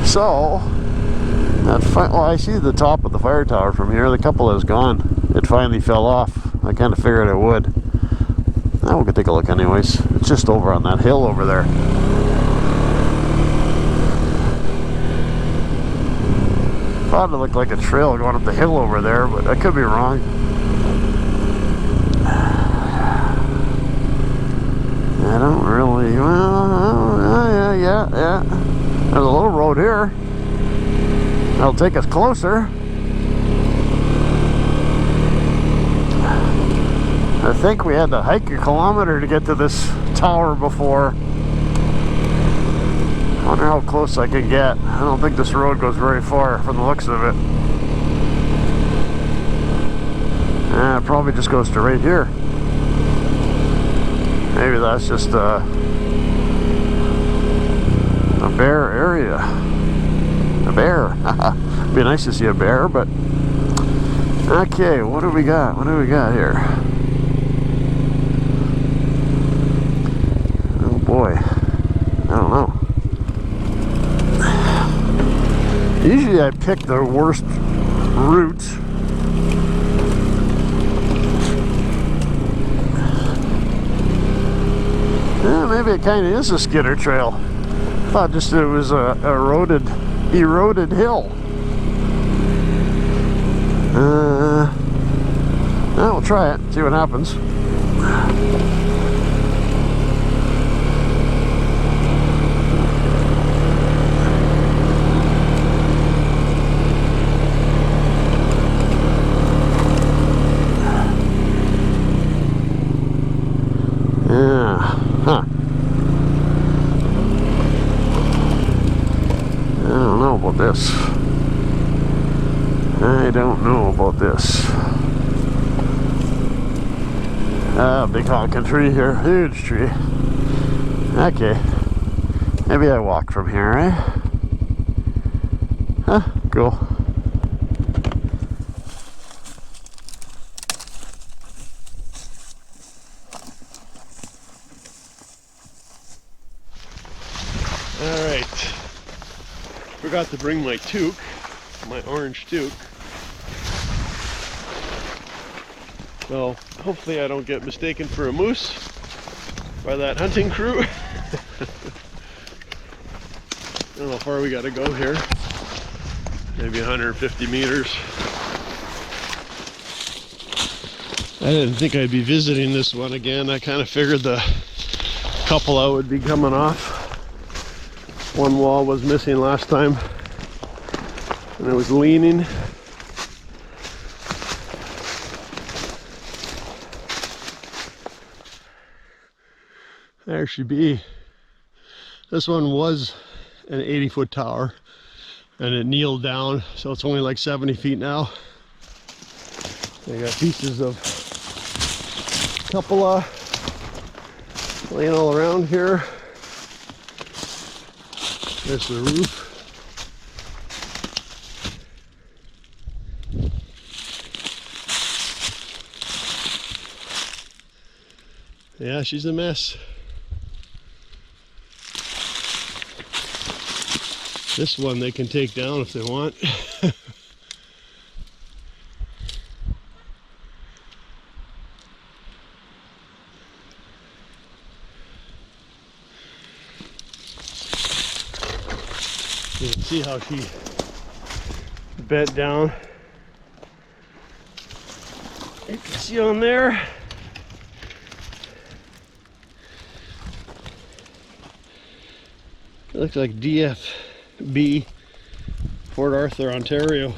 So, well, I see the top of the fire tower from here. The cupola is gone. It finally fell off. I kind of figured it would. Now we can take a look anyways. It's just over on that hill over there. Thought it looked like a trail going up the hill over there, but I could be wrong. I don't really, well, yeah. There's a little road here. That'll take us closer. I think we had to hike a kilometer to get to this tower before. I wonder how close I can get. I don't think this road goes very far from the looks of it. It probably just goes to right here. Maybe that's just a bear area. A bear. Be nice to see a bear, but okay, what do we got? What do we got here? Oh boy. I don't know. Usually I pick the worst route. Yeah, maybe it kind of is a skidder trail. I thought just it was a eroded hill. Well, we'll try it, see what happens. This. I don't know about this. Big honking tree here. Huge tree. Okay. Maybe I walk from here, eh? Huh? Cool. Alright. Forgot to bring my toque, my orange toque. So hopefully I don't get mistaken for a moose by that hunting crew. I don't know how far we gotta go here. Maybe 150 meters. I didn't think I'd be visiting this one again. I kind of figured the cupola would be coming off. One wall was missing last time, and it was leaning. There should be. This one was an 80-foot tower, and it kneeled down, so it's only like 70 feet now. They got pieces of cupola laying all around here. There's the roof. Yeah, she's a mess. This one they can take down if they want. You can see how she bent down. You can see on there. It looks like DFB, Port Arthur, Ontario.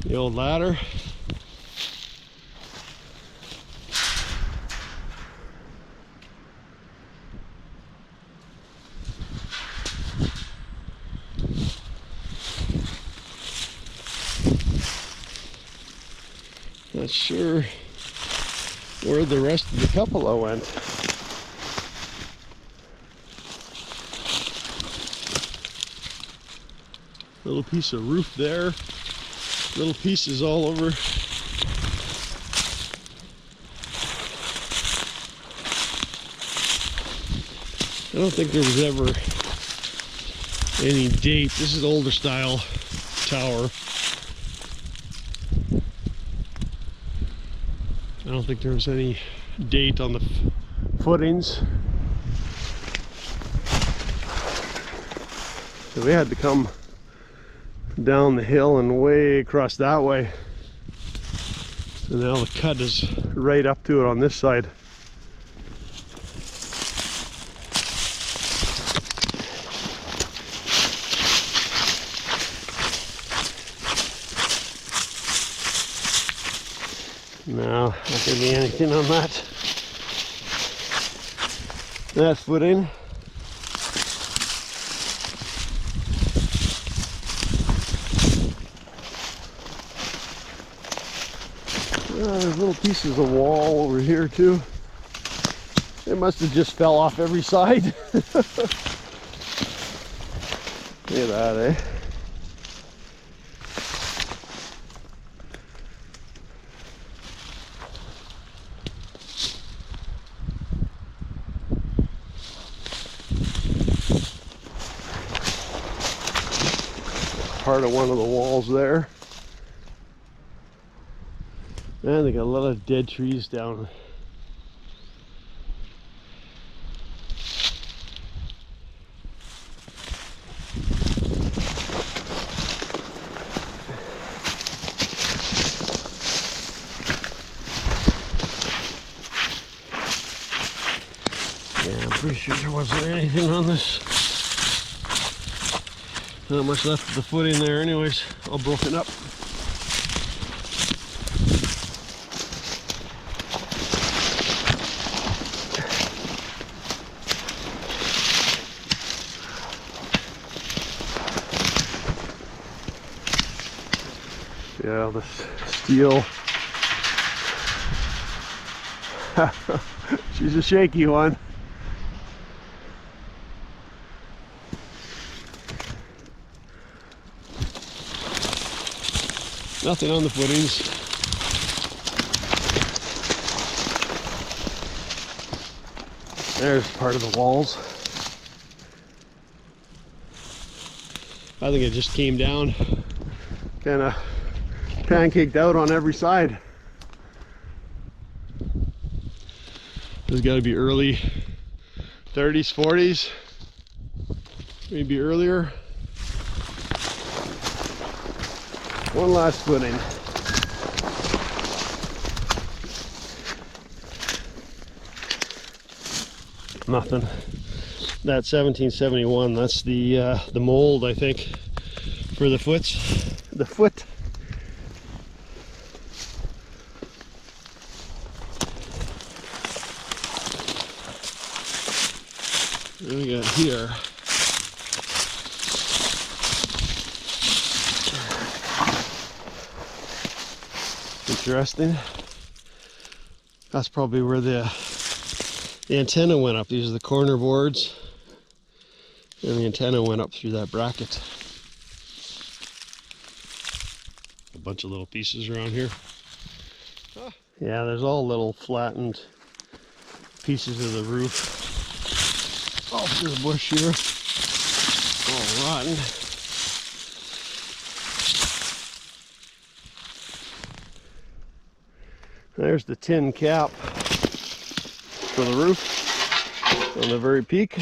The old ladder. Not sure where the rest of the cupola went. Little piece of roof there. Little pieces all over. I don't think there was ever any date. This is older style tower. I don't think there was any date on the footings. So we had to come down the hill and way across that way. So now the cut is right up to it on this side. No, not gonna be anything on that footing. There's little pieces of wall over here too. It must have just fell off every side. Look at that, eh? Part of one of the walls there. And they got a lot of dead trees down. Yeah, I'm pretty sure there wasn't anything on this. Not much left of the footing there anyways, all broken up. Yeah, the steel. She's a shaky one. Nothing on the footings. There's part of the walls. I think it just came down, kind of pancaked out on every side. This has got to be early 30s, 40s, maybe earlier. One last footing. Nothing. That's 1771. That's the mold, I think, for the foot. What do we got here? Interesting. That's probably where the antenna went up. These are the corner boards, and the antenna went up through that bracket. A bunch of little pieces around here. Yeah, there's all little flattened pieces of the roof. Oh, there's a bush here. All rotten. There's the tin cap for the roof on the very peak.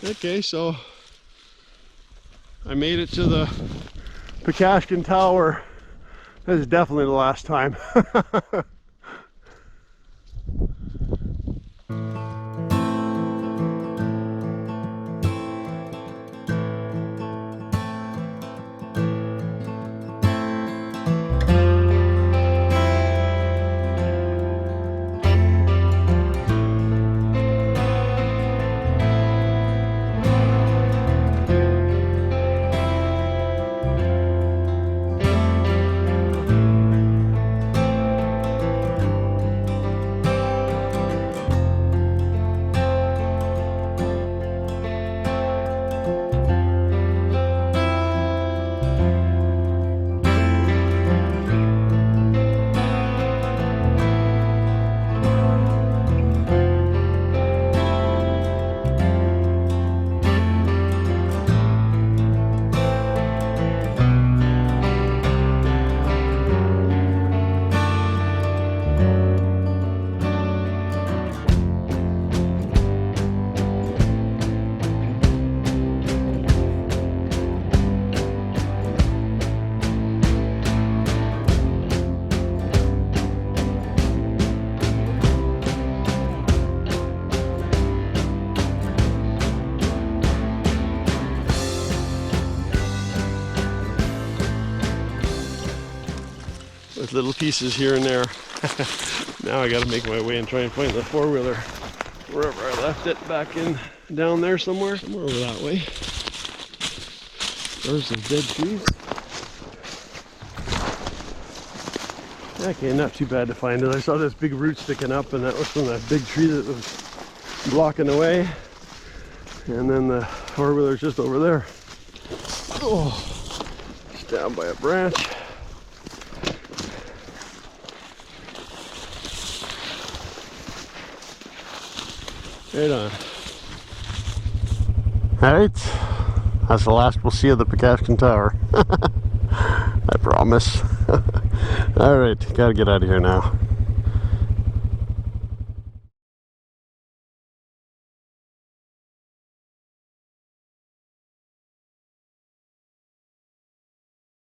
Okay, so I made it to the Pakashkan Tower. This is definitely the last time. little pieces here and there. Now I gotta make my way and try and find the four-wheeler wherever I left it, back in down there somewhere over that way. There's some dead trees. Okay, not too bad to find it. I saw this big root sticking up, and that was from that big tree that was blocking the way. And then the four-wheeler's just over there. Oh, it's down by a branch. Right on. Alright, that's the last we'll see of the Pakashkan Tower. I promise. Alright, gotta get out of here now.